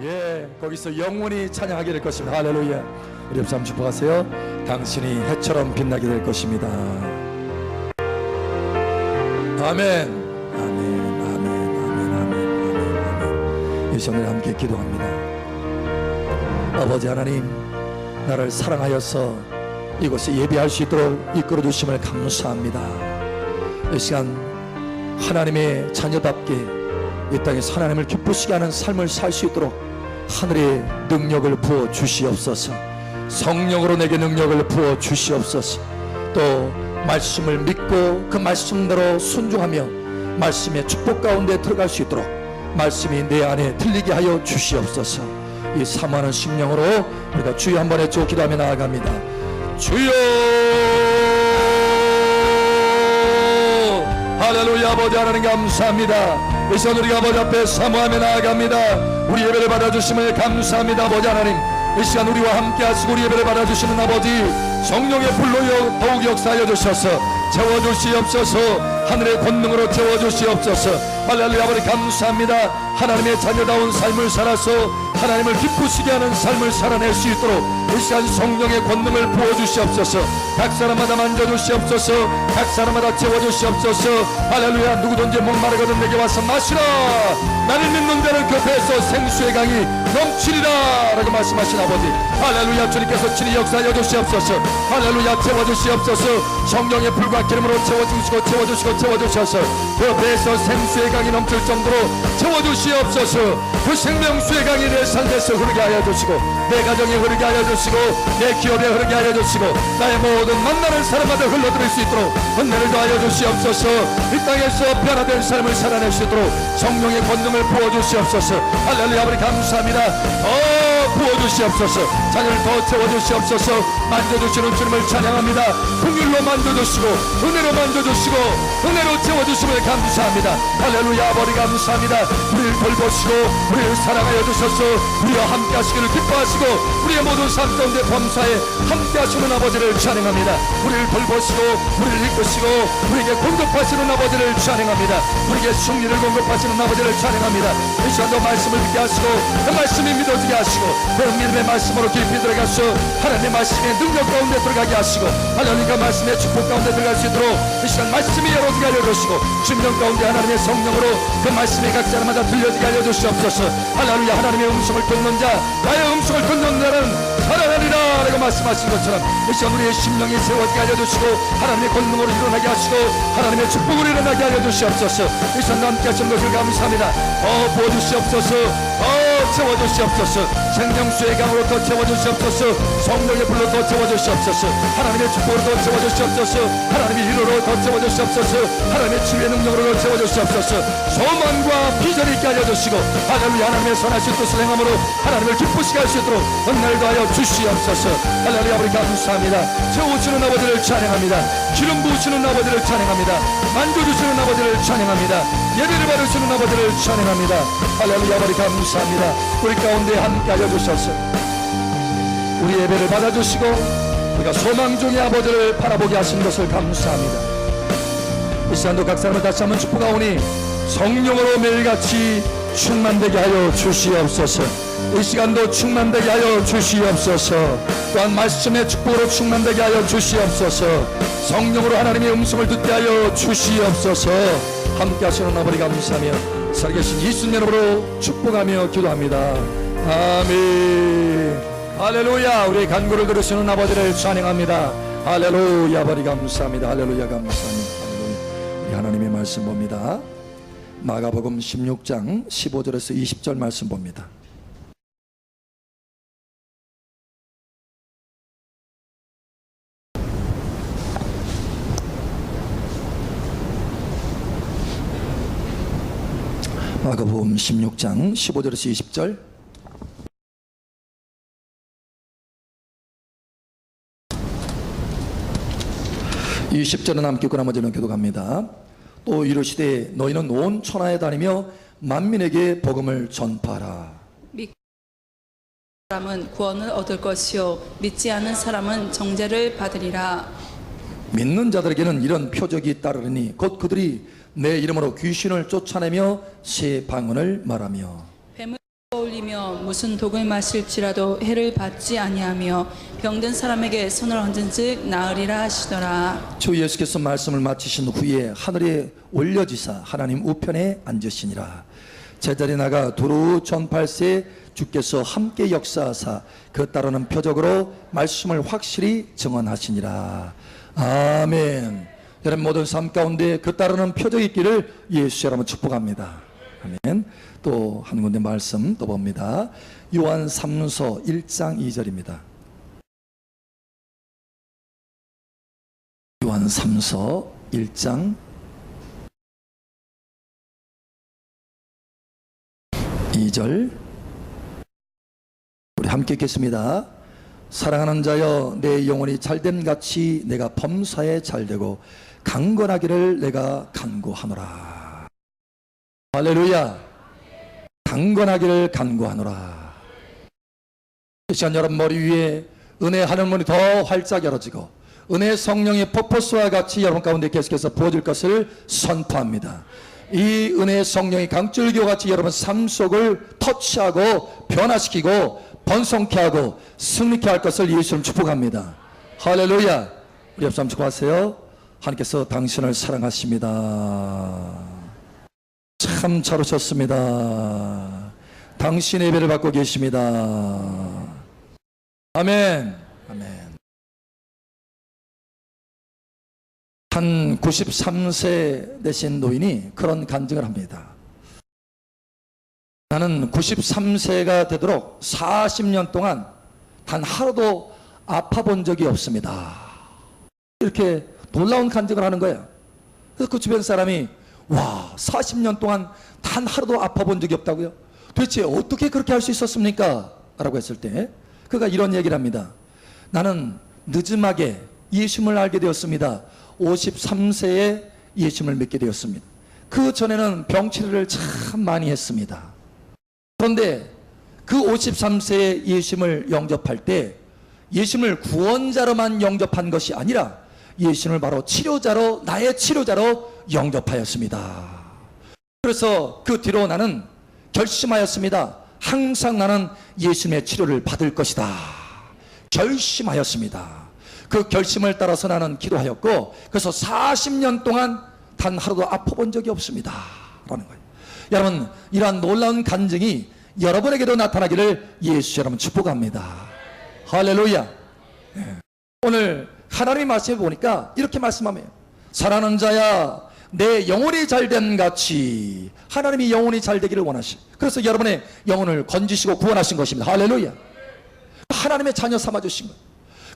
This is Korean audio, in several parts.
예, 거기서 영원히 찬양하게 될 것입니다. 할렐루야. 우리 옆 사람 축복하세요. 당신이 해처럼 빛나게 될 것입니다. 아멘. 이 시간에 함께 기도합니다. 아버지 하나님, 나를 사랑하여서 이곳에 예배할 수 있도록 이끌어 주심을 감사합니다. 이 시간 하나님의 자녀답게 이 땅에서 하나님을 기쁘시게 하는 삶을 살 수 있도록 하늘의 능력을 부어 주시옵소서. 성령으로 내게 능력을 부어 주시옵소서. 또 말씀을 믿고 그 말씀대로 순종하며 말씀의 축복 가운데 들어갈 수 있도록 말씀이 내 안에 들리게 하여 주시옵소서. 이 사모하는 심령으로 우리가 주여 한번 외쳐 기도하며 나아갑니다. 주여, 할렐루야. 아버지 하나님 감사합니다. 이 시간 우리가 아버지 앞에 사모하며 나아갑니다. 우리 예배를 받아주심을 감사합니다. 아버지 하나님, 이 시간 우리와 함께 하시고 우리 예배를 받아주시는 아버지, 성령의 불로 더욱 역사하여 주셔서 채워주시옵소서. 하늘의 권능으로 채워주시옵소서. 할렐루야. 아버지 감사합니다. 하나님의 자녀다운 삶을 살아서 하나님을 기쁘시게 하는 삶을 살아낼 수 있도록 이 시간 성령의 권능을 부어주시옵소서. 각 사람마다 만져주시옵소서. 각 사람마다 채워주시옵소서. 할렐루야. 누구든지 목마르거든 내게 와서 마시라. 나를 믿는 자는 곁에서 생수의 강이 넘치리라 라고 말씀하신 아버지, 할렐루야. 주님께서 친히 역사하여 주시옵소서. 할렐루야. 채워주시옵소서. 성령의 불과 기름으로 채워주셔서 그 배에서 생수의 강이 넘칠 정도로 채워주시옵소서. 그 생명수의 강이 내 삶에서 흐르게 하여 주시고 내 가정에 흐르게 하여 주시고 내 기업에 흐르게 하여 주시고 나의 모든 만나는 사람마다 흘러들을 수 있도록 은혜를 더하여 주시옵소서. 이 땅에서 변화된 삶을 살아낼 수 있도록 성령의 권능을 부어주시옵소서. 할렐루야. 아버지 감사합니다. 부어주시옵소서. 자녀를 더 채워주시옵소서. 만져주시는 주님을 찬양합니다. 긍휼로 만져주시고 은혜로 만져주시고 은혜로 채워주심을 감사합니다. 할렐루야. 아버지 감사합니다. 우리를 돌보시고 우리를 사랑하여 주셔서 우리와 함께 하시기를 기뻐하시고 우리의 모든 삶 가운데 범사에 함께 하시는 아버지를 찬양합니다. 우리를 돌보시고 우리를 이끄시고 우리에게 공급하시는 아버지를 찬양합니다. 우리에게 승리를 공급하시는 아버지를 찬양합니다. 이 시간도 말씀을 듣게 하시고 그 말씀이 믿어지게 하시고 그 믿음의 말씀으로 깊이 들어가서 하나님의 말씀의 능력 가운데 들어가게 하시고 하나님과 말씀의 축복 가운데 들어갈 수 있도록 이 시간 말씀이 열어지게 하여 주시고 심령 가운데 하나님의 성령으로 그 말씀이 각 사람마다 들려지게 하여 주시옵소서. 할렐루야. 하나님의 음성을 듣는 자, 나의 음성을 듣는 자는 살아나리라 라고 말씀하신 것처럼 이 시간 우리의 심령이 세워지게 하여 주시고 하나님의 권능으로 일어나게 하시고 하나님의 축복으로 일어나게 하여 주시옵소서. 이 시간 함께 하신 것을 감사합니다. 부어주시옵소서. 채워주시옵소서. 생명수의 강으로 더 채워주시옵소서. 성령의 불로 더 채워주시옵소서. 하나님의 축복으로 더 채워주시옵소서. 하나님의 위로로 더 채워주시옵소서. 하나님의 치유의 능력으로 더 채워주시옵소서. 소망과 비전이 있게 하여 주시고 할렐루야. 하나님의 선하신 뜻을 행함으로 하나님을 기쁘시게 할 수 있도록 은혜를 더하여 주시옵소서. 할렐루야. 우리 감사합니다. 채워주시는 아버지를 찬양합니다. 기름 부으시는 아버지를 찬양합니다. 만져주시는 아버지를 찬양합니다. 예배를 받으시는 아버지를 찬양합니다. 할렐루야. 아버지 감사합니다. 우리 가운데 함께 하여 주셔서 우리 예배를 받아주시고 우리가 소망 중의 아버지를 바라보게 하신 것을 감사합니다. 이 시간도 각 사람을 다시 한번 축복하오니 성령으로 매일같이 충만되게 하여 주시옵소서. 이 시간도 충만되게 하여 주시옵소서. 또한 말씀의 축복으로 충만되게 하여 주시옵소서. 성령으로 하나님의 음성을 듣게 하여 주시옵소서. 함께 하시는 아버지 감사하며 살아계신 예수님 이름으로 축복하며 기도합니다. 아멘. 할렐루야. 우리의 간구를 들으시는 아버지를 찬양합니다. 할렐루야. 아버지 감사합니다. 할렐루야. 감사합니다. 할렐루야. 우리 하나님의 말씀 봅니다. 마가복음 16장 15절에서 20절 말씀 봅니다. 마가복음 16장 15절에서 20절. 이 10절은 함께 읽고 나머지는 교독합니다. 또 이르시되 너희는 온 천하에 다니며 만민에게 복음을 전파하라. 믿는 사람은 구원을 얻을 것이요 믿지 않은 사람은 정죄를 받으리라. 믿는 자들에게는 이런 표적이 따르리니 곧 그들이 내 이름으로 귀신을 쫓아내며 새 방언을 말하며 뱀을 올리며 때리며 무슨 독을 마실지라도 해를 받지 아니하며 병든 사람에게 손을 얹은즉 나으리라 하시더라. 주 예수께서 말씀을 마치신 후에 하늘에 올려지사 하나님 우편에 앉으시니라. 제자리 나가 두루 전팔세 주께서 함께 역사하사 그 따르는 표적으로 말씀을 확실히 증언하시니라. 아멘. 여러분 모든 삶 가운데 그 따르는 표적이 있기를 예수 여러분 축복합니다. 아멘. 또 한 군데 말씀 또 봅니다. 요한 3서 1장 2절입니다. 요한 3서 1장 2절 우리 함께 읽겠습니다. 사랑하는 자여 내 영혼이 잘됨 같이 내가 범사에 잘되고 강건하기를 내가 간구하노라. 할렐루야. 강건하기를 간구하노라. 이 시간 여러분 머리 위에 은혜 하늘문이 더 활짝 열어지고 은혜 성령의 퍼포스와 같이 여러분 가운데 계속해서 부어질 것을 선포합니다. 이 은혜 성령이 강줄기와 같이 여러분 삶 속을 터치하고 변화시키고 번성케 하고 승리케 할 것을 예수님 축복합니다. 할렐루야. 우리 옆사람 축복하세요. 하나님께서 당신을 사랑하십니다. 참 잘 오셨습니다. 당신의 예배를 받고 계십니다. 아멘. 아멘. 한 93세 되신 노인이 그런 간증을 합니다. 나는 93세가 되도록 40년 동안 단 하루도 아파 본 적이 없습니다. 이렇게 놀라운 간증을 하는 거예요. 그래서 그 주변 사람이 와 40년 동안 단 하루도 아파 본 적이 없다고요? 도대체 어떻게 그렇게 할 수 있었습니까? 라고 했을 때 그가 이런 얘기를 합니다. 나는 늦음하게 예수님을 알게 되었습니다. 53세에 예수님을 믿게 되었습니다. 그 전에는 병치료를 참 많이 했습니다. 그런데 그 53세에 예수님을 영접할 때 예수님을 구원자로만 영접한 것이 아니라 예수님을 바로 치료자로 나의 치료자로 영접하였습니다. 그래서 그 뒤로 나는 결심하였습니다. 항상 나는 예수님의 치료를 받을 것이다. 결심하였습니다. 그 결심을 따라서 나는 기도하였고 그래서 40년 동안 단 하루도 아파본 적이 없습니다. 라는 거예요. 여러분 이러한 놀라운 간증이 여러분에게도 나타나기를 예수 여러분 축복합니다. 할렐루야. 네. 오늘 하나님의 말씀에 보니까 이렇게 말씀하며요. 사랑하는 자야 내 영혼이 잘된 같이 하나님이 영혼이 잘되기를 원하시. 그래서 여러분의 영혼을 건지시고 구원하신 것입니다. 할렐루야. 하나님의 자녀 삼아주신 거예요.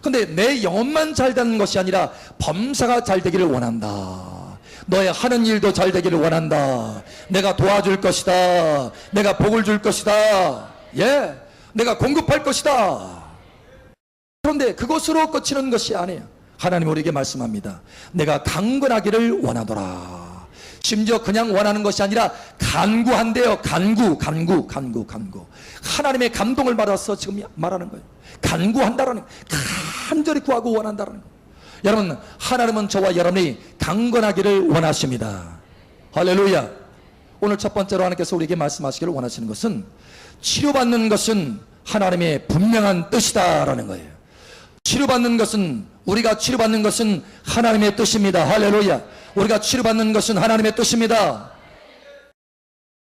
근데 내 영혼만 잘되는 것이 아니라 범사가 잘되기를 원한다. 너의 하는 일도 잘되기를 원한다. 내가 도와줄 것이다. 내가 복을 줄 것이다. 예, 내가 공급할 것이다. 그런데 그것으로 끝이는 것이 아니에요. 하나님 우리에게 말씀합니다. 내가 강건하기를 원하더라. 심지어 그냥 원하는 것이 아니라 간구한대요. 간구. 하나님의 감동을 받아서 지금 말하는 거예요. 간구한다라는 거예요. 간절히 구하고 원한다라는 거예요. 여러분 하나님은 저와 여러분이 강건하기를 원하십니다. 할렐루야. 오늘 첫 번째로 하나님께서 우리에게 말씀하시기를 원하시는 것은 치료받는 것은 하나님의 분명한 뜻이다라는 거예요. 치료받는 것은 우리가 치료받는 것은 하나님의 뜻입니다. 할렐루야. 우리가 치료받는 것은 하나님의 뜻입니다.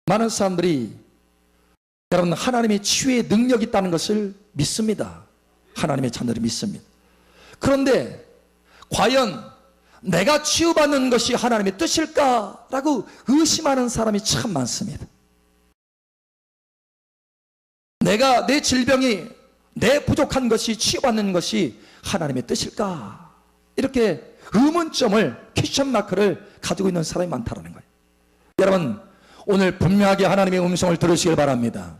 많은 사람들이 여러분 하나님의 치유의 능력이 있다는 것을 믿습니다. 하나님의 자녀들이 믿습니다. 그런데 과연 내가 치유받는 것이 하나님의 뜻일까라고 의심하는 사람이 참 많습니다. 내가 내 질병이 내 부족한 것이 치유받는 것이 하나님의 뜻일까? 이렇게 의문점을 퀘스천 마크를 가지고 있는 사람이 많다는 거예요. 여러분 오늘 분명하게 하나님의 음성을 들으시길 바랍니다.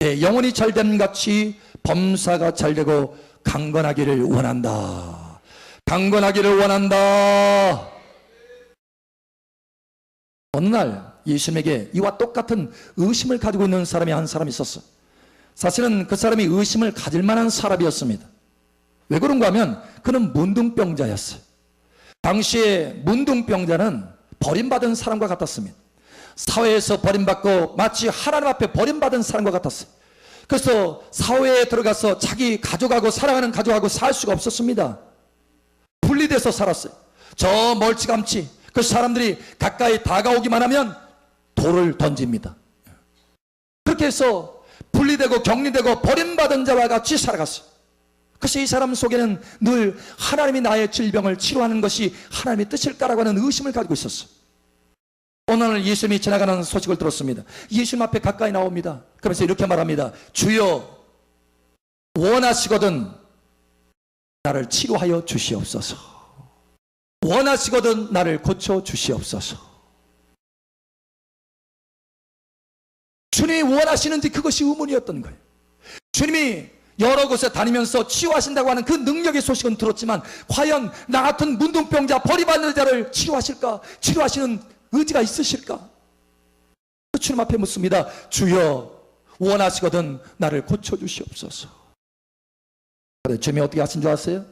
내 영혼이 잘됨 같이 범사가 잘되고 강건하기를 원한다. 강건하기를 원한다. 어느 날 예수님에게 이와 똑같은 의심을 가지고 있는 사람이 한 사람이 있었어. 사실은 그 사람이 의심을 가질 만한 사람이었습니다. 왜 그런가 하면 그는 문둥병자였어요. 당시에 문둥병자는 버림받은 사람과 같았습니다. 사회에서 버림받고 마치 하나님 앞에 버림받은 사람과 같았어요. 그래서 사회에 들어가서 자기 가족하고 사랑하는 가족하고 살 수가 없었습니다. 분리돼서 살았어요. 저 멀찌감치 그 사람들이 가까이 다가오기만 하면 돌을 던집니다. 그렇게 해서 분리되고 격리되고 버림받은 자와 같이 살아갔어요. 그래서 이 사람 속에는 늘 하나님이 나의 질병을 치료하는 것이 하나님의 뜻일까라고 하는 의심을 가지고 있었어요. 오늘 예수님이 지나가는 소식을 들었습니다. 예수님 앞에 가까이 나옵니다. 그러면서 이렇게 말합니다. 주여, 원하시거든 나를 치료하여 주시옵소서. 원하시거든 나를 고쳐 주시옵소서. 주님이 원하시는지 그것이 의문이었던 거예요. 주님이 여러 곳에 다니면서 치유하신다고 하는 그 능력의 소식은 들었지만 과연 나 같은 문둥병자 버림받는 자를 치유하실까? 치료하시는 의지가 있으실까? 주님 앞에 묻습니다. 주여, 원하시거든 나를 고쳐주시옵소서. 주님이 어떻게 하신 줄 아세요?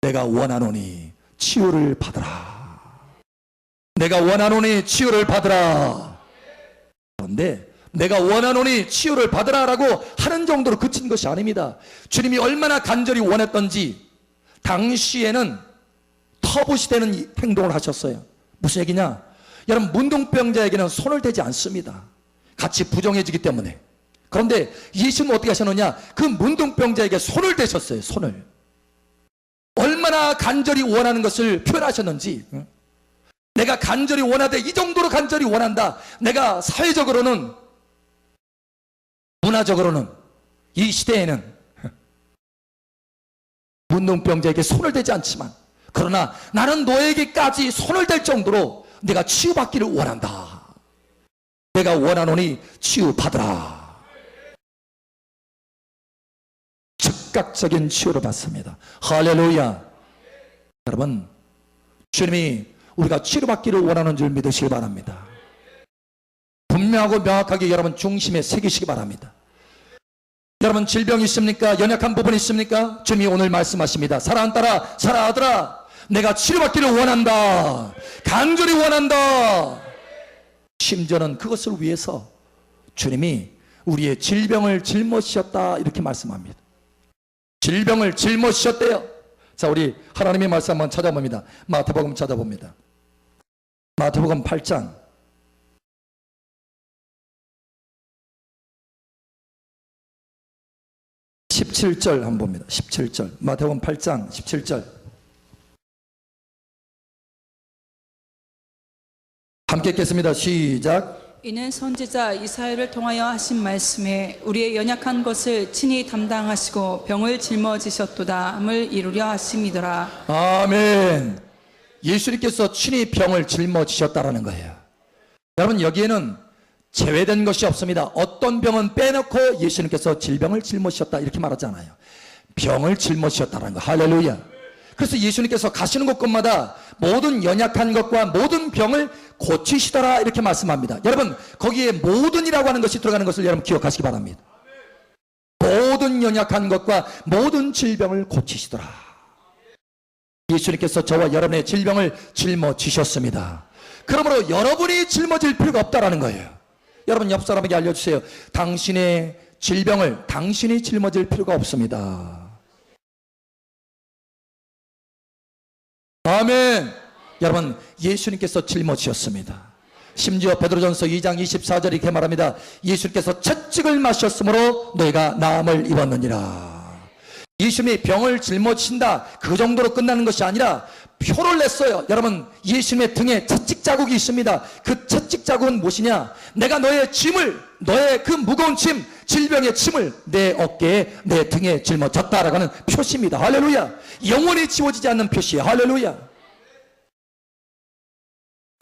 내가 원하노니 치유를 받으라. 내가 원하노니 치유를 받으라. 그런데 내가 원하노니 치유를 받으라라고 하는 정도로 그친 것이 아닙니다. 주님이 얼마나 간절히 원했던지 당시에는 터부시되는 행동을 하셨어요. 무슨 얘기냐? 여러분, 문둥병자에게는 손을 대지 않습니다. 같이 부정해지기 때문에. 그런데 예수님은 어떻게 하셨느냐? 그 문둥병자에게 손을 대셨어요. 손을. 얼마나 간절히 원하는 것을 표현하셨는지. 내가 간절히 원하되 이 정도로 간절히 원한다. 내가 사회적으로는, 문화적으로는, 이 시대에는 문둥병자에게 손을 대지 않지만, 그러나 나는 너에게까지 손을 댈 정도로 내가 치유받기를 원한다. 내가 원하노니 치유받으라. 즉각적인 치유를 받습니다. 할렐루야. 여러분, 주님이 우리가 치료받기를 원하는 줄 믿으시기 바랍니다. 분명하고 명확하게 여러분 중심에 새기시기 바랍니다. 여러분, 질병이 있습니까? 연약한 부분이 있습니까? 주님이 오늘 말씀하십니다. 사랑하는 딸아, 사랑하는 아들아, 내가 치료받기를 원한다. 간절히 원한다. 심지어는 그것을 위해서 주님이 우리의 질병을 짊어지셨다 이렇게 말씀합니다. 질병을 짊어지셨대요. 자, 우리 하나님의 말씀 한번 찾아봅니다. 마태복음 찾아봅니다. 마태복음 8장 17절 한번 봅니다. 17절. 마태복음 8장 17절. 함께 읽겠습니다. 시작. 이는 선지자 이사야를 통하여 하신 말씀에 우리의 연약한 것을 친히 담당하시고 병을 짊어지셨도다함을 이루려 하심이더라. 아멘. 예수님께서 친히 병을 짊어지셨다라는 거예요. 여러분, 여기에는 제외된 것이 없습니다. 어떤 병은 빼놓고 예수님께서 질병을 짊어지셨다 이렇게 말하잖아요. 병을 짊어지셨다는 거. 할렐루야. 그래서 예수님께서 가시는 곳곳마다 모든 연약한 것과 모든 병을 고치시더라 이렇게 말씀합니다. 여러분, 거기에 모든이라고 하는 것이 들어가는 것을 여러분 기억하시기 바랍니다. 모든 연약한 것과 모든 질병을 고치시더라. 예수님께서 저와 여러분의 질병을 짊어지셨습니다. 그러므로 여러분이 짊어질 필요가 없다라는 거예요. 여러분, 옆 사람에게 알려주세요. 당신의 질병을 당신이 짊어질 필요가 없습니다. 아멘. 여러분, 예수님께서 짊어지셨습니다. 심지어 베드로전서 2장 24절에 이렇게 말합니다. 예수님께서 채찍을 마셨으므로 너희가 나음을 입었느니라. 예수님이 병을 짊어지신다 그 정도로 끝나는 것이 아니라 표를 냈어요. 여러분, 예수님의 등에 채찍 자국이 있습니다. 그 채찍 자국은 무엇이냐? 내가 너의 짐을, 너의 그 무거운 짐, 질병의 짐을 내 어깨에, 내 등에 짊어졌다라고 하는 표시입니다. 할렐루야. 영원히 지워지지 않는 표시예요. 할렐루야.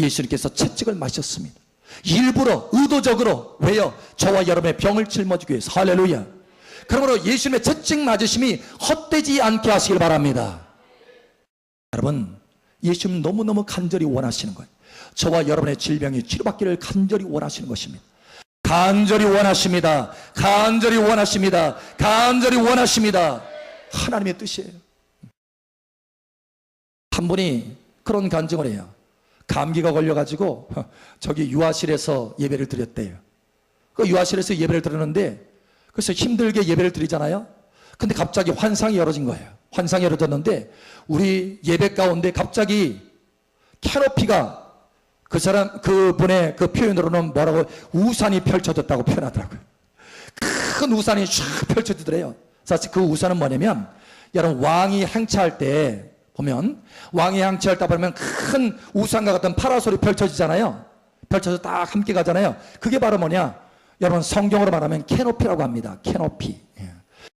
예수님께서 채찍을 마셨습니다. 일부러, 의도적으로. 왜요? 저와 여러분의 병을 짊어지기 위해서. 할렐루야. 그러므로 예수님의 채찍 맞으심이 헛되지 않게 하시길 바랍니다. 여러분, 예수님 너무너무 간절히 원하시는 거예요. 저와 여러분의 질병이 치료받기를 간절히 원하시는 것입니다. 간절히 원하십니다. 간절히 원하십니다. 간절히 원하십니다. 하나님의 뜻이에요. 한 분이 그런 간증을 해요. 감기가 걸려가지고 저기 유아실에서 예배를 드렸대요. 그 유아실에서 예배를 드렸는데 그래서 힘들게 예배를 드리잖아요. 근데 갑자기 환상이 열어진 거예요. 환상이 열어졌는데 우리 예배 가운데 갑자기 캐노피가 그분의 그 표현으로는 뭐라고 우산이 펼쳐졌다고 표현하더라고요. 큰 우산이 쫙 펼쳐지더래요. 사실 그 우산은 뭐냐면 여러분 왕이 행차할 때 보면 왕이 행차할 때 보면 큰 우산과 같은 파라솔이 펼쳐지잖아요. 펼쳐서 딱 함께 가잖아요. 그게 바로 뭐냐? 여러분 성경으로 말하면 캐노피라고 합니다. 캐노피.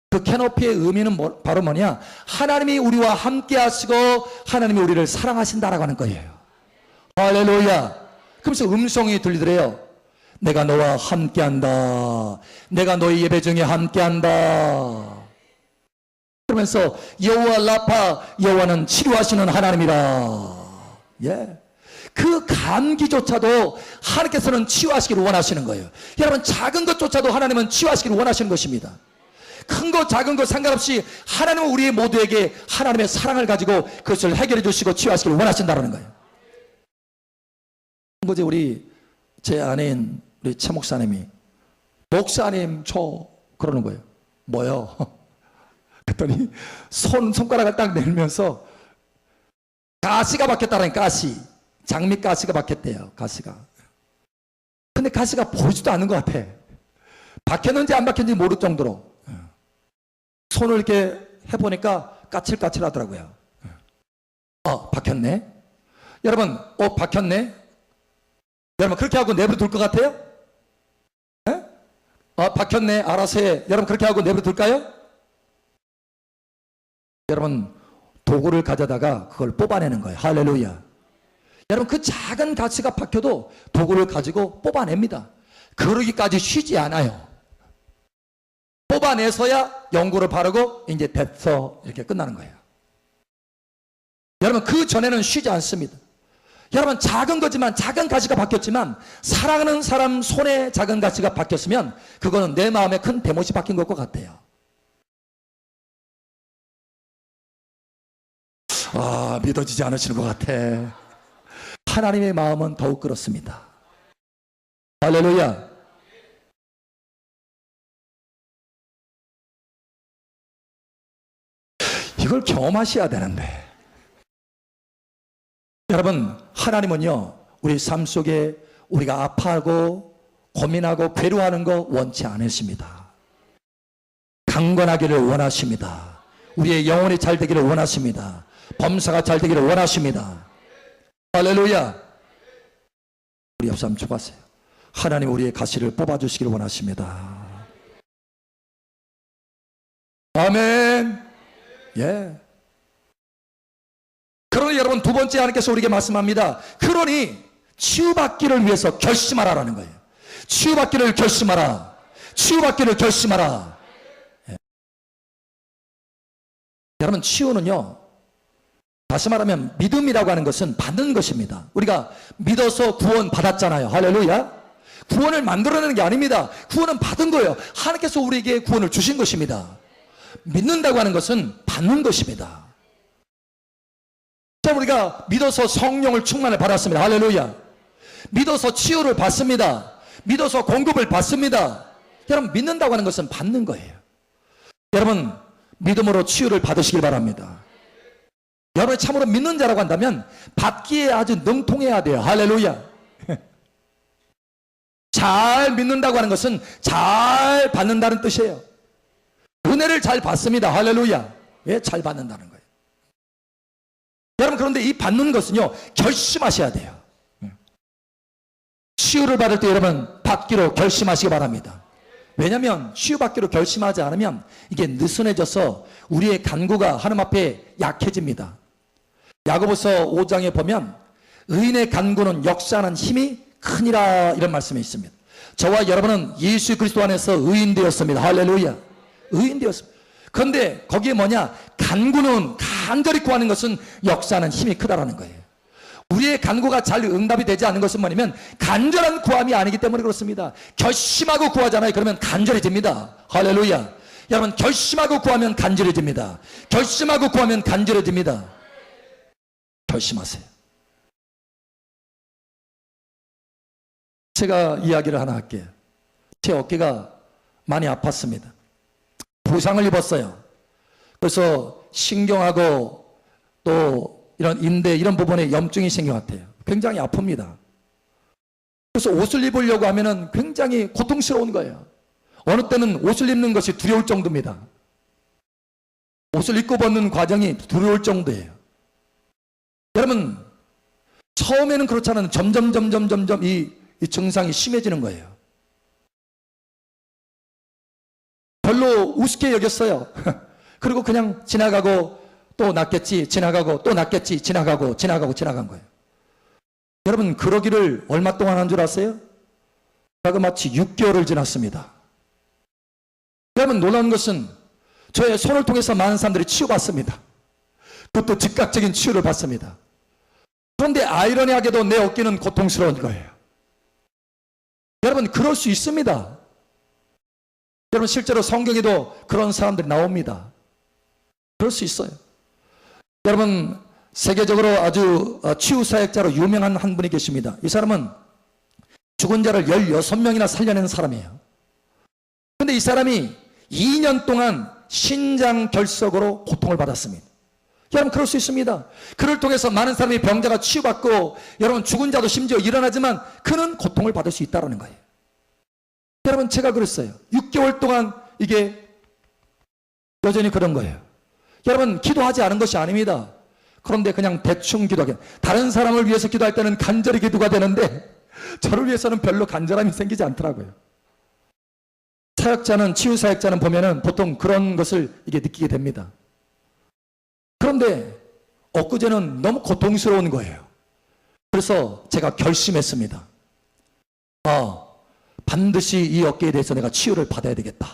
그 캐노피의 의미는 바로 뭐냐? 하나님이 우리와 함께 하시고 하나님이 우리를 사랑하신다라고 하는 거예요. 할렐루야. 그러면서 음성이 들리더래요. 내가 너와 함께한다. 내가 너의 예배 중에 함께한다. 그러면서 여호와 라파, 여호와는 치료하시는 하나님이라. 예. 그 감기조차도 하나님께서는 치유하시기를 원하시는 거예요. 여러분 작은 것조차도 하나님은 치유하시기를 원하시는 것입니다. 큰 것 작은 것 상관없이 하나님은 우리 모두에게 하나님의 사랑을 가지고 그것을 해결해 주시고 치유하시기를 원하신다는 거예요. 어제 우리 제 아내인 우리 최 목사님이 목사님 그러는 거예요. 뭐요? 그랬더니 손가락을 딱 내밀면서 가시가 박혔다는 가시. 장미 가시가 박혔대요. 가시가. 근데 가시가 보이지도 않는 것 같아. 박혔는지 안 박혔는지 모를 정도로. 손을 이렇게 해보니까 까칠까칠 하더라고요. 박혔네. 여러분, 박혔네. 여러분, 그렇게 하고 내버려 둘 것 같아요? 네? 박혔네. 알아서 해. 여러분, 그렇게 하고 내버려 둘까요? 여러분, 도구를 가져다가 그걸 뽑아내는 거예요. 할렐루야. 여러분, 그 작은 가시가 박혀도 도구를 가지고 뽑아냅니다. 그러기까지 쉬지 않아요. 뽑아내서야 연고를 바르고 이제 됐어 이렇게 끝나는 거예요. 여러분, 그 전에는 쉬지 않습니다. 여러분, 작은 거지만 작은 가시가 박혔지만 사랑하는 사람 손에 작은 가시가 박혔으면 그거는 내 마음에 큰 대못이 박힌 것과 같아요. 믿어지지 않으시는 것 같아. 하나님의 마음은 더욱 그렇습니다. 할렐루야. 이걸 경험하셔야 되는데 여러분, 하나님은요 우리 삶 속에 우리가 아파하고 고민하고 괴로워하는 거 원치 않으십니다. 강건하기를 원하십니다. 우리의 영혼이 잘 되기를 원하십니다. 범사가 잘 되기를 원하십니다. 할렐루야. 우리 옆 사람 쳐봤어요. 하나님 우리의 가시를 뽑아주시기를 원하십니다. 아멘. 예. 그러니 여러분, 두 번째 하나님께서 우리에게 말씀합니다. 그러니 치유받기를 위해서 결심하라라는 거예요. 치유받기를 결심하라. 치유받기를 결심하라. 예. 여러분, 치유는요 다시 말하면 믿음이라고 하는 것은 받는 것입니다. 우리가 믿어서 구원 받았잖아요. 할렐루야. 구원을 만들어내는 게 아닙니다. 구원은 받은 거예요. 하나님께서 우리에게 구원을 주신 것입니다. 믿는다고 하는 것은 받는 것입니다. 자, 우리가 믿어서 성령을 충만을 받았습니다. 할렐루야. 믿어서 치유를 받습니다. 믿어서 공급을 받습니다. 여러분, 믿는다고 하는 것은 받는 거예요. 여러분, 믿음으로 치유를 받으시길 바랍니다. 여러분이 참으로 믿는 자라고 한다면 받기에 아주 능통해야 돼요. 할렐루야. 잘 믿는다고 하는 것은 잘 받는다는 뜻이에요. 은혜를 잘 받습니다. 할렐루야. 왜 잘 받는다는 거예요? 여러분, 그런데 이 받는 것은요 결심하셔야 돼요. 치유를 받을 때 여러분 받기로 결심하시기 바랍니다. 왜냐하면 치유받기로 결심하지 않으면 이게 느슨해져서 우리의 간구가 하나님 앞에 약해집니다. 야고보서 5장에 보면 의인의 간구는 역사하는 힘이 크니라 이런 말씀이 있습니다. 저와 여러분은 예수 그리스도 안에서 의인 되었습니다. 할렐루야. 의인 되었습니다. 그런데 거기에 뭐냐? 간구는 간절히 구하는 것은 역사하는 힘이 크다라는 거예요. 우리의 간구가 잘 응답이 되지 않는 것은 뭐냐면 간절한 구함이 아니기 때문에 그렇습니다. 결심하고 구하잖아요. 그러면 간절해집니다. 할렐루야. 여러분, 결심하고 구하면 간절해집니다. 결심하고 구하면 간절해집니다. 결심하세요. 제가 이야기를 하나 할게요. 제 어깨가 많이 아팠습니다. 부상을 입었어요. 그래서 신경하고 또 이런 인대 이런 부분에 염증이 생긴 것 같아요. 굉장히 아픕니다. 그래서 옷을 입으려고 하면은 굉장히 고통스러운 거예요. 어느 때는 옷을 입는 것이 두려울 정도입니다. 옷을 입고 벗는 과정이 두려울 정도예요. 여러분, 처음에는 그렇잖아요. 점점 이 증상이 심해지는 거예요. 별로 우습게 여겼어요. 그리고 그냥 지나가고 또 낫겠지, 지나가고 또 낫겠지, 지나가고 지나간 거예요. 여러분, 그러기를 얼마 동안 한 줄 아세요? 마치 6개월을 지났습니다. 여러분, 놀라운 것은 저의 손을 통해서 많은 사람들이 치유받습니다. 그것도 즉각적인 치유를 받습니다. 그런데 아이러니하게도 내 어깨는 고통스러운 거예요. 여러분, 그럴 수 있습니다. 여러분, 실제로 성경에도 그런 사람들이 나옵니다. 그럴 수 있어요. 여러분, 세계적으로 아주 치유사역자로 유명한 한 분이 계십니다. 이 사람은 죽은 자를 16명이나 살려낸 사람이에요. 그런데 이 사람이 2년 동안 신장 결석으로 고통을 받았습니다. 여러분, 그럴 수 있습니다. 그를 통해서 많은 사람이 병자가 치유받고 여러분, 죽은 자도 심지어 일어나지만 그는 고통을 받을 수 있다는 거예요. 여러분, 제가 그랬어요. 6개월 동안 이게 여전히 그런 거예요. 여러분, 기도하지 않은 것이 아닙니다. 그런데 그냥 대충 기도하게, 다른 사람을 위해서 기도할 때는 간절히 기도가 되는데 저를 위해서는 별로 간절함이 생기지 않더라고요. 사역자는, 치유 사역자는 보면은 보통 그런 것을 이게 느끼게 됩니다. 그런데 엊그제는 너무 고통스러운 거예요. 그래서 제가 결심했습니다. 반드시 이 어깨에 대해서 내가 치유를 받아야 되겠다.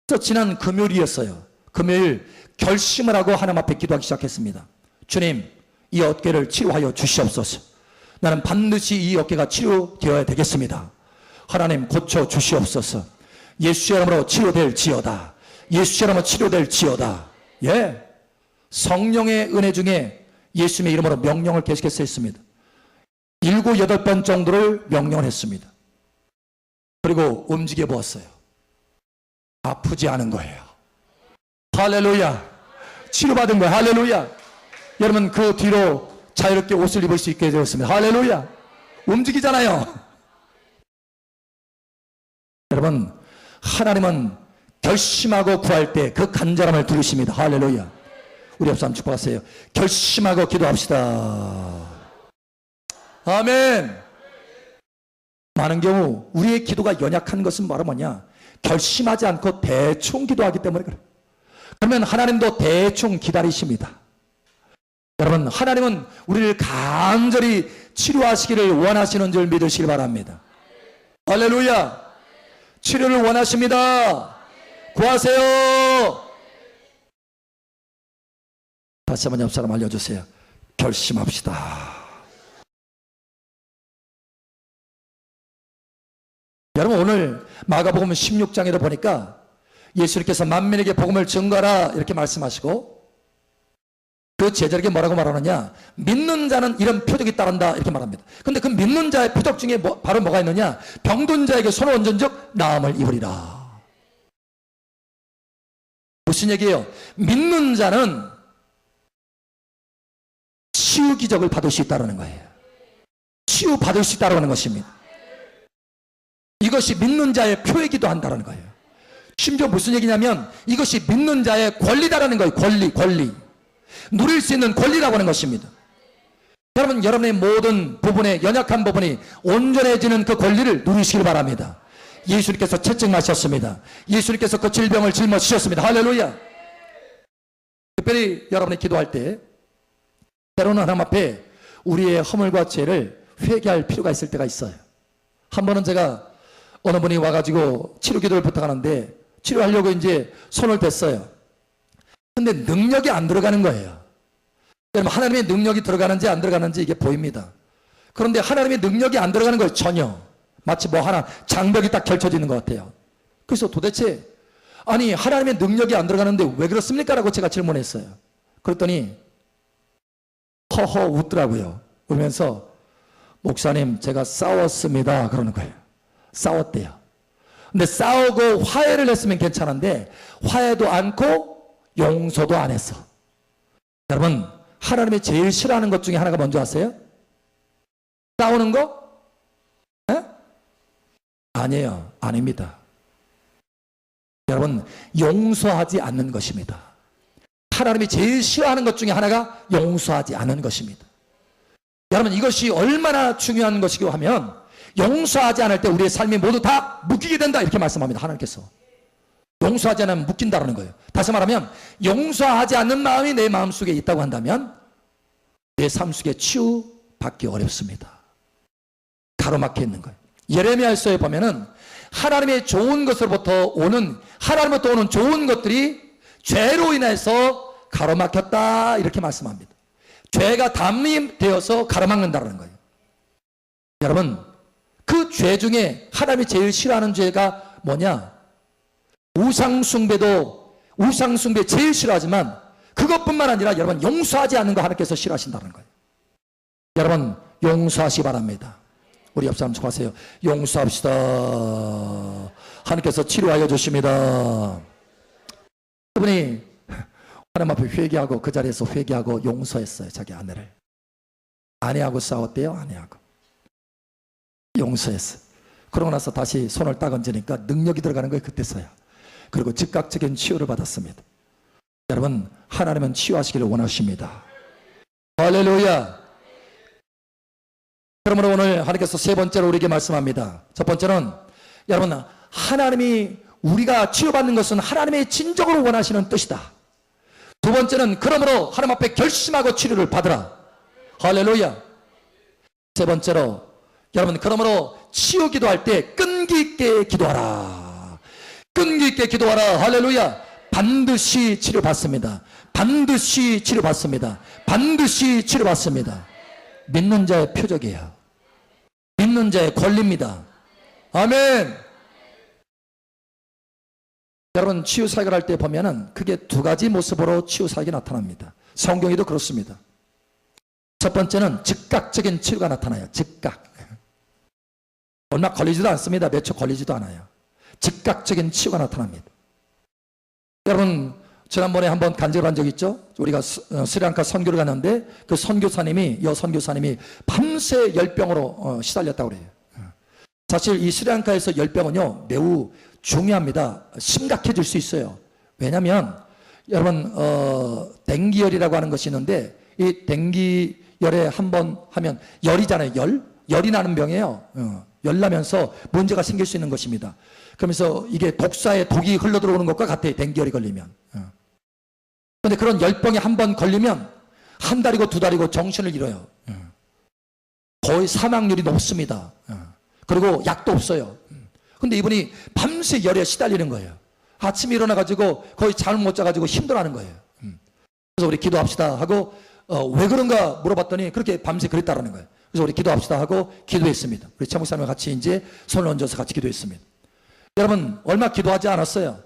그래서 지난 금요일이었어요. 금요일 결심을 하고 하나님 앞에 기도하기 시작했습니다. 주님, 이 어깨를 치유하여 주시옵소서. 나는 반드시 이 어깨가 치유되어야 되겠습니다. 하나님, 고쳐 주시옵소서. 예수 이름으로 치료될지어다. 예수 이름으로 치료될지어다. 예, 성령의 은혜 중에 예수님의 이름으로 명령을 계속해서 했습니다. 7, 8번 정도를 명령을 했습니다. 그리고 움직여 보았어요. 아프지 않은 거예요. 할렐루야. 치료받은 거예요. 할렐루야. 여러분, 그 뒤로 자유롭게 옷을 입을 수 있게 되었습니다. 할렐루야. 움직이잖아요. 여러분, 하나님은 결심하고 구할 때 그 간절함을 들으십니다. 할렐루야. 우리 옆 사람 축복하세요. 결심하고 기도합시다. 아멘. 많은 경우 우리의 기도가 연약한 것은 바로 뭐냐? 결심하지 않고 대충 기도하기 때문에 그래요. 그러면 하나님도 대충 기다리십니다. 여러분, 하나님은 우리를 간절히 치료하시기를 원하시는 줄 믿으시기 바랍니다. 할렐루야. 치료를 원하십니다. 구하세요. 다시 한번 옆 사람 알려주세요. 결심합시다. 여러분, 오늘 마가복음 16장에도 보니까 예수님께서 만민에게 복음을 전가하라 이렇게 말씀하시고 그 제자에게 뭐라고 말하느냐? 믿는 자는 이런 표적이 따른다 이렇게 말합니다. 그런데 그 믿는 자의 표적 중에 바로 뭐가 있느냐? 병든 자에게 손을 얹은 즉 나음을 입으리라. 무슨 얘기예요? 믿는 자는 치유 기적을 받을 수 있다는 거예요. 치유 받을 수 있다는 것입니다. 이것이 믿는 자의 표이기도 한다는 거예요. 심지어 무슨 얘기냐면 이것이 믿는 자의 권리다라는 거예요. 권리. 누릴 수 있는 권리라고 하는 것입니다. 여러분, 여러분의 모든 부분에, 연약한 부분이 온전해지는 그 권리를 누리시길 바랍니다. 예수님께서 채증하셨습니다. 예수님께서 그 질병을 짊어지셨습니다. 할렐루야. 특별히 여러분이 기도할 때 때로는 하나님 앞에 우리의 허물과 죄를 회개할 필요가 있을 때가 있어요. 한 번은 제가 어느 분이 와가지고 치료 기도를 부탁하는데 치료하려고 이제 손을 댔어요. 근데 능력이 안 들어가는 거예요. 여러분, 하나님의 능력이 들어가는지 안 들어가는지 이게 보입니다. 그런데 하나님의 능력이 안 들어가는 거예요. 전혀. 마치 뭐 하나 장벽이 딱 펼쳐지는 것 같아요. 그래서 도대체 아니 하나님의 능력이 안 들어가는데 왜 그렇습니까? 라고 제가 질문했어요. 그랬더니 허허 웃더라고요. 울면서 목사님, 제가 싸웠습니다. 그러는 거예요. 싸웠대요. 근데 싸우고 화해를 했으면 괜찮은데 화해도 않고 용서도 안 했어. 여러분, 하나님이 제일 싫어하는 것 중에 하나가 뭔지 아세요? 싸우는 거? 에? 아니에요. 아닙니다. 여러분, 용서하지 않는 것입니다. 하나님이 제일 싫어하는 것 중에 하나가 용서하지 않는 것입니다. 여러분, 이것이 얼마나 중요한 것이고 하면 용서하지 않을 때 우리의 삶이 모두 다 묶이게 된다 이렇게 말씀합니다. 하나님께서 용서하지 않으면 묶인다는 거예요. 다시 말하면 용서하지 않는 마음이 내 마음속에 있다고 한다면 내 삶 속에 치유받기 어렵습니다. 가로막혀 있는 거예요. 예레미야서에 보면은 하나님의 좋은 것으로부터 오는, 하나님으로부터 오는 좋은 것들이 죄로 인해서 가로막혔다 이렇게 말씀합니다. 죄가 담이 되어서 가로막는다는 거예요. 여러분, 그 죄 중에 하나님이 제일 싫어하는 죄가 뭐냐? 우상숭배 제일 싫어하지만 그것뿐만 아니라 여러분, 용서하지 않는 거 하나님께서 싫어하신다는 거예요. 여러분, 용서하시기 바랍니다. 우리 옆 사람 좋아하세요. 용서합시다. 하나님께서 치료하여 주십니다. 그분이 하나님 앞에 회개하고 그 자리에서 회개하고 용서했어요. 자기 아내를. 아내하고 싸웠대요. 아내하고 용서했어요. 그러고 나서 다시 손을 딱 얹으니까 능력이 들어가는 거예요. 그때서야. 그리고 즉각적인 치유를 받았습니다. 여러분, 하나님은 치유하시기를 원하십니다. 할렐루야. 그러므로 오늘 하나님께서 세 번째로 우리에게 말씀합니다. 첫 번째는 여러분, 하나님이 우리가 치유받는 것은 하나님의 진정으로 원하시는 뜻이다. 두 번째는 그러므로 하나님 앞에 결심하고 치료를 받으라. 할렐루야. 세 번째로 여러분, 그러므로 치유 기도할 때 끈기 있게 기도하라. 끈기 있게 기도하라. 할렐루야. 반드시 치료받습니다. 반드시 치료받습니다. 반드시 치료받습니다. 믿는 자의 표적이에요. 믿는 자의 권리입니다. 아멘. 여러분, 치유 사역을 할 때 보면은 그게 두 가지 모습으로 치유 사역이 나타납니다. 성경에도 그렇습니다. 첫 번째는 즉각적인 치유가 나타나요. 즉각. 얼마 걸리지도 않습니다. 몇 초 걸리지도 않아요. 즉각적인 치유가 나타납니다. 여러분, 지난번에 한번 간증을 한 적 있죠? 우리가 스리랑카 선교를 갔는데 그 선교사님이, 여선교사님이 밤새 열병으로 시달렸다고 그래요. 사실 이 스리랑카에서 열병은요, 매우 중요합니다. 심각해질 수 있어요. 왜냐하면 여러분, 댕기열이라고 하는 것이 있는데 이 댕기열에 한번 하면 열이잖아요. 열이 나는 병이에요. 열 나면서 문제가 생길 수 있는 것입니다. 그러면서 이게 독사의 독이 흘러들어오는 것과 같아요. 댕기열이 걸리면. 그런데 그런 열병에 한 번 걸리면 한 달이고 두 달이고 정신을 잃어요. 거의 사망률이 높습니다. 그리고 약도 없어요. 근데 이분이 밤새 열에 시달리는 거예요. 아침에 일어나가지고 거의 잠을 못 자가지고 힘들어하는 거예요. 그래서 우리 기도합시다 하고 왜 그런가 물어봤더니 그렇게 밤새 그랬다라는 거예요. 그래서 우리 기도합시다 하고 기도했습니다. 우리 최 목사님과 같이 이제 손을 얹어서 같이 기도했습니다. 여러분, 얼마 기도하지 않았어요.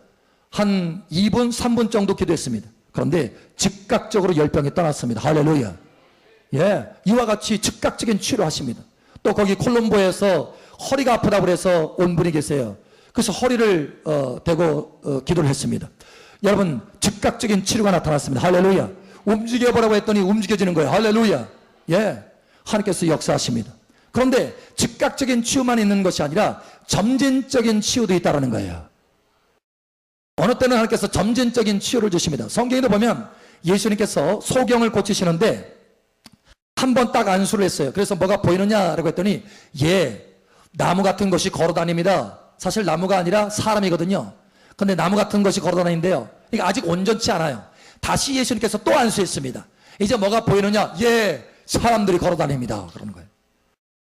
한 2분, 3분 정도 기도했습니다. 그런데 즉각적으로 열병이 떠났습니다. 할렐루야. 예, 이와 같이 즉각적인 치료를 하십니다. 또 거기 콜롬보에서 허리가 아프다고 그래서 온 분이 계세요. 그래서 허리를 대고 기도를 했습니다. 여러분, 즉각적인 치료가 나타났습니다. 할렐루야. 움직여보라고 했더니 움직여지는 거예요. 할렐루야. 예, 하나님께서 역사하십니다. 그런데 즉각적인 치유만 있는 것이 아니라 점진적인 치유도 있다는 거예요. 어느 때는 하나님께서 점진적인 치유를 주십니다. 성경에도 보면 예수님께서 소경을 고치시는데 한 번 딱 안수를 했어요. 그래서 뭐가 보이느냐라고 했더니 나무 같은 것이 걸어다닙니다. 사실 나무가 아니라 사람이거든요. 근데 나무 같은 것이 걸어다니는데요, 이게 아직 온전치 않아요. 다시 예수님께서 또 안수했습니다. 이제 뭐가 보이느냐? 사람들이 걸어다닙니다. 그러는 거예요.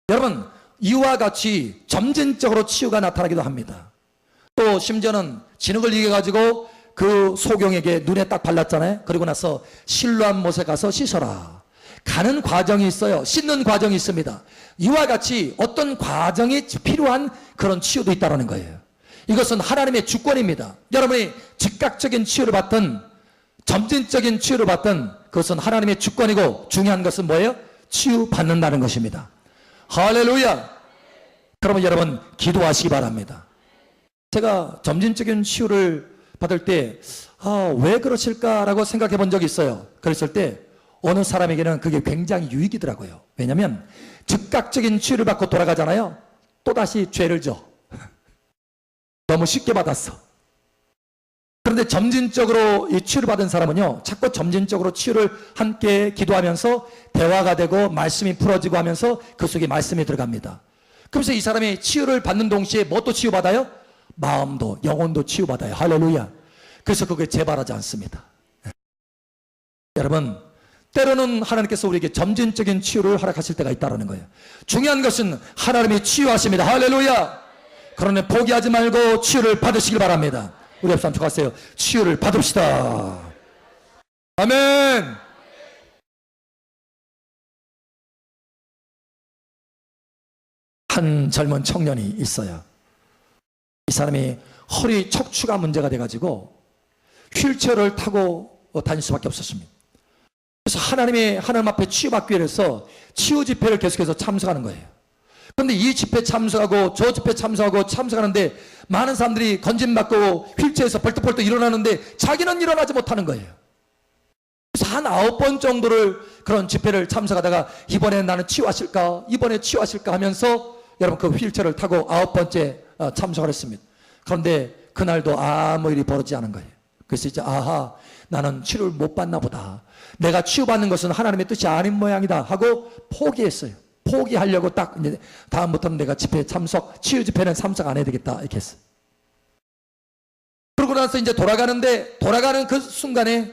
여러분, 이와 같이 점진적으로 치유가 나타나기도 합니다. 또 심지어는 진흙을 이겨가지고 그 소경에게 눈에 딱 발랐잖아요. 그리고 나서 실로암 못에 가서 씻어라. 가는 과정이 있어요. 씻는 과정이 있습니다. 이와 같이 어떤 과정이 필요한 그런 치유도 있다는 거예요. 이것은 하나님의 주권입니다. 여러분이 즉각적인 치유를 받든 점진적인 치유를 받든 그것은 하나님의 주권이고 중요한 것은 뭐예요? 치유받는다는 것입니다. 할렐루야. 그러면 여러분 기도하시기 바랍니다. 제가 점진적인 치유를 받을 때 왜 그러실까라고 생각해 본 적이 있어요. 그랬을 때 어느 사람에게는 그게 굉장히 유익이더라고요. 왜냐하면 즉각적인 치유를 받고 돌아가잖아요. 또다시 죄를 져. 너무 쉽게 받았어. 그런데 점진적으로 이 치유를 받은 사람은요, 자꾸 점진적으로 치유를 함께 기도하면서 대화가 되고 말씀이 풀어지고 하면서 그 속에 말씀이 들어갑니다. 그러면서 이 사람이 치유를 받는 동시에 뭣도 치유받아요? 마음도 영혼도 치유받아요. 할렐루야. 그래서 그게 재발하지 않습니다. 여러분, 때로는 하나님께서 우리에게 점진적인 치유를 허락하실 때가 있다는 거예요. 중요한 것은 하나님이 치유하십니다. 할렐루야. 그러니 포기하지 말고 치유를 받으시길 바랍니다. 우리 옆 사람 축하하세요. 치유를 받읍시다. 아멘. 한 젊은 청년이 있어요. 이 사람이 허리 척추가 문제가 돼가지고 휠체어를 타고 다닐 수밖에 없었습니다. 그래서 하나님 앞에 치유받기 위해서 치유 집회를 계속해서 참석하는 거예요. 그런데 이 집회 참석하고 저 집회 참석하는데 많은 사람들이 건진받고 휠체어에서 벌떡벌떡 일어나는데 자기는 일어나지 못하는 거예요. 그래서 한 9번 정도를 그런 집회를 참석하다가 이번에 나는 치유하실까 하면서 여러분 그 휠체어를 타고 9번째 참석을 했습니다. 그런데 그날도 아무 일이 벌어지지 않은 거예요. 그래서 이제 나는 치료를 못 받나 보다. 내가 치유받는 것은 하나님의 뜻이 아닌 모양이다 하고 포기했어요. 포기하려고 딱 이제 다음부터는 내가 집회 참석, 치유 집회는 참석 안 해야 되겠다 이렇게 했어요. 그러고 나서 이제 돌아가는 그 순간에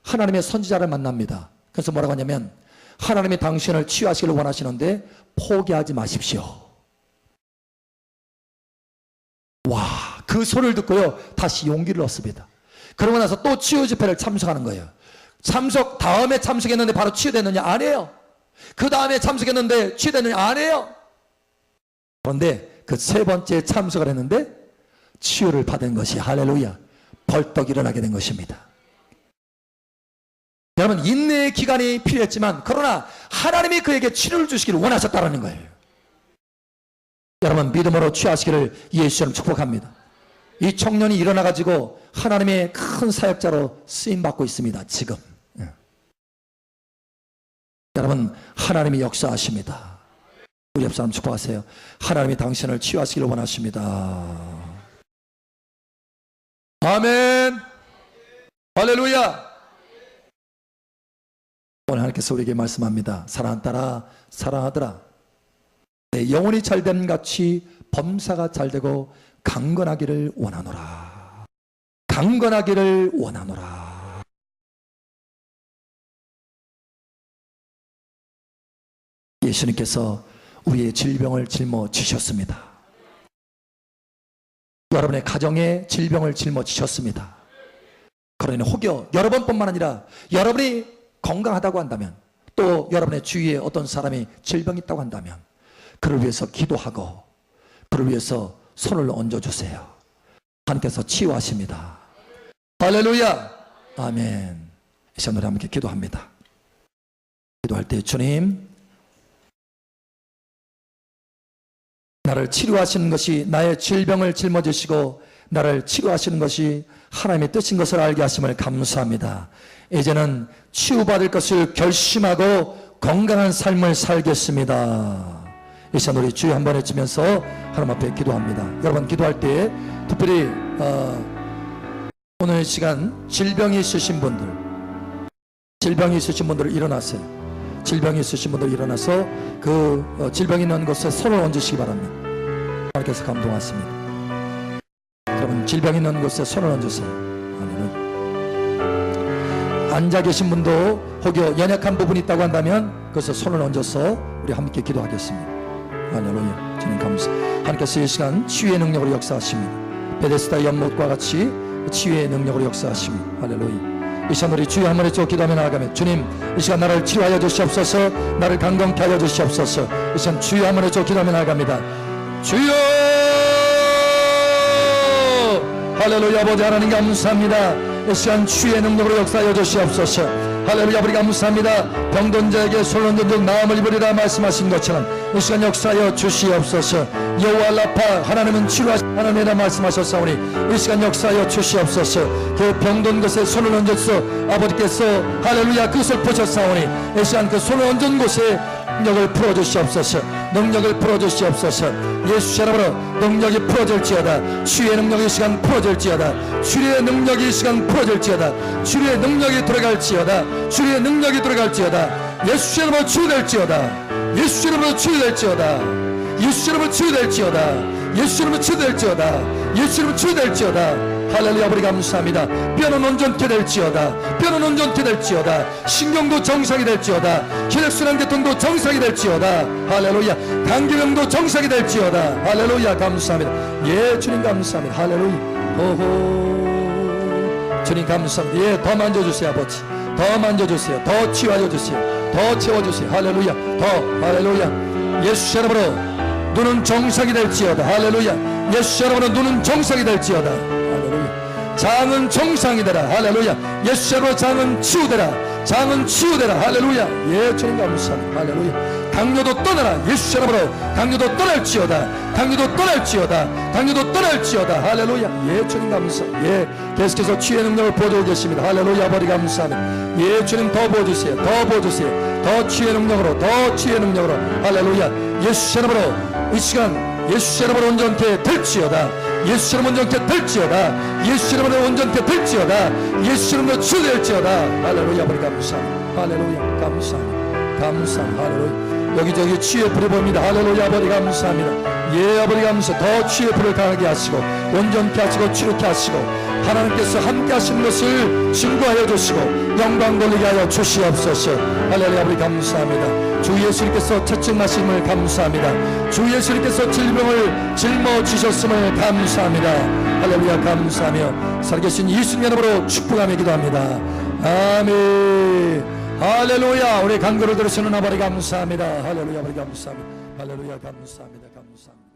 하나님의 선지자를 만납니다. 그래서 뭐라고 하냐면 하나님이 당신을 치유하시기를 원하시는데 포기하지 마십시오. 와, 그 소리를 듣고요 다시 용기를 얻습니다. 그러고 나서 또 치유 집회를 참석하는 거예요. 다음에 참석했는데 바로 치유됐느냐? 아니에요. 그 다음에 참석했는데 치유됐느냐? 아니에요. 그런데 그 3번째 참석을 했는데 치유를 받은 것이 할렐루야 벌떡 일어나게 된 것입니다. 여러분 인내의 기간이 필요했지만 그러나 하나님이 그에게 치료를 주시기를 원하셨다는 거예요. 여러분 믿음으로 취하시기를 예수처럼 축복합니다. 이 청년이 일어나가지고 하나님의 큰 사역자로 쓰임받고 있습니다. 지금 여러분 하나님이 역사하십니다. 우리 옆 사람 축복하세요. 하나님이 당신을 치유하시기를 원하십니다. 아멘. 할렐루야. 오늘 하나님께서 우리에게 말씀합니다. 사랑하는 딸아 사랑하더라. 내 영혼이 잘됨 같이 범사가 잘되고 강건하기를 원하노라. 강건하기를 원하노라. 예수님께서 우리의 질병을 짊어지셨습니다. 여러분의 가정의 질병을 짊어지셨습니다. 그러니 혹여 여러분뿐만 아니라 여러분이 건강하다고 한다면 또 여러분의 주위에 어떤 사람이 질병이 있다고 한다면 그를 위해서 기도하고 그를 위해서 손을 얹어주세요. 하나님께서 치유하십니다. 할렐루야. 아멘. 이 시간 우리 함께 기도합니다. 기도할 때 주님 나를 치료하시는 것이 나의 질병을 짊어지시고 나를 치료하시는 것이 하나님의 뜻인 것을 알게 하심을 감사합니다. 이제는 치유받을 것을 결심하고 건강한 삶을 살겠습니다. 이 시간 우리 주여 한번 외치면서 하나님 앞에 기도합니다. 여러분 기도할 때 특별히 오늘 시간 질병이 있으신 분들 일어나세요. 질병이 있으신 분들 일어나서 그 질병이 있는 곳에 손을 얹으시기 바랍니다. 하나님께서 감동하십니다. 여러분 질병이 있는 곳에 손을 얹으세요. 아멘. 앉아 계신 분도 혹여 연약한 부분이 있다고 한다면 그것에 손을 얹어서 우리 함께 기도하겠습니다. 할렐루야. 주님 감사. 하나님께서 이 시간 치유의 능력으로 역사하십니다. 베데스다 연못과 같이 치유의 능력으로 역사하십니다. 할렐루야. 이 시간 우리 주여 한번 외쳐 기도하며 나아가면 주님 이 시간 나를 치유하여 주시옵소서. 나를 강건케 하여 주시옵소서. 이 시간 주여 한번 외쳐 기도하며 나아갑니다. 주여 할렐루야. 아버지 하나님 감사합니다. 이 시간 치유의 능력으로 역사하여 주시옵소서. 할렐루야. 아버지 감사합니다. 병든 자에게 솔론전적 나음을 입으리라 말씀하신 것처럼 이 시간 역사하여 주시옵소서. 여호와 라파 하나님은 치료하신 하나님이라 말씀하셨사오니 이 시간 역사하여 주시옵소서. 그 병든 것에 손을 얹어서 아버지께서 할렐루야 그것을 보셨사오니 이 시간 그 손을 얹은 곳에 능력을 풀어주시옵소서. 능력을 풀어주시옵소서. 예수 이름으로 능력이 풀어질지어다. 치유의 능력이 이 시간 풀어질지어다. 치유의 능력이 이 시간 풀어질지어다. 치유의 능력이 들어갈지어다. 치유의 능력이 들어갈지어다. 예수 이름으로 치유될지어다. 예수 이름으로 치유될지어다. 예수 이름으로 치유될지어다. 예수 이름으로 치유될지어다. 예수 이름으로 치유될지어다. 할렐루야. 아버지 감사합니다. 뼈는 온전케 될지어다. 뼈는 온전케 될지어다. 신경도 정상이 될지어다. 혈액순환 계통도 정상이 될지어다. 할렐루야. 간기름도 정상이 될지어다. 할렐루야. 감사합니다. 예 주님 감사합니다. 할렐루야. 호호 주님 감사합니다. 예 더 만져주세요 아버지. 더 만져주세요. 더 치유하여 주세요. 더 채워주세요. 할렐루야. 더 할렐루야. 예수 이름으로 눈은 정상이 될지어다. 할렐루야. 예수 이름으로 눈은 정상이 될지어다. 할렐루야. 장은 정상이 되라. 할렐루야. 예수 이름으로 장은 치유되라. 장은 치유되라. 할렐루야. 예 주님 감사합니다. 할렐루야. 당뇨도 떠나라. 예수 이름으로 당뇨도 떠날지어다. 당뇨도 떠날지어다. 당뇨도 떠날지어다. 할렐루야. 예 주님 감사합니다. 예 계속해서 치유의 능력을 보여주고 계십니다. 할렐루야. 아버지 감사합니다. 예 주님 더 보여주세요. 더 보여주세요. 더 치유의 능력으로 더 치유의 능력으로. 할렐루야. 예수 이름으로 이 시간 예수 이름으로 온전케 될지어다. 예수 이름으로 온전케 될지어다. 예수 이름으로 온전케 될지어다. 예수 이름으로 치유될지어다. 할렐루야. 아버지 감사합니다. 할렐루야. 감사합니다. 감사합니다. 할렐루야. 여기저기 치유의 불이 보입니다. 할렐루야. 아버지 감사합니다. 예 아버지 감사. 더 치유의 불을 강하게 하시고 온전케 하시고 치료케 하시고 하나님께서 함께 하신 것을 증거하여 주시고 영광 돌리게 하여 주시옵소서. 할렐루야. 아버지 감사합니다. 주 예수님께서 채찍하심을 감사합니다. 주 예수님께서 질병을 짊어지셨음을 감사합니다. 할렐루야. 감사하며 살아계신 예수님 이름으로 축복하며 기도합니다. 아멘. 할렐루야. 우리 간구를 들으시는 아버지 감사합니다. 할렐루야. 아버지 감사합니다. 할렐루야. 감사합니다. 감사합니다.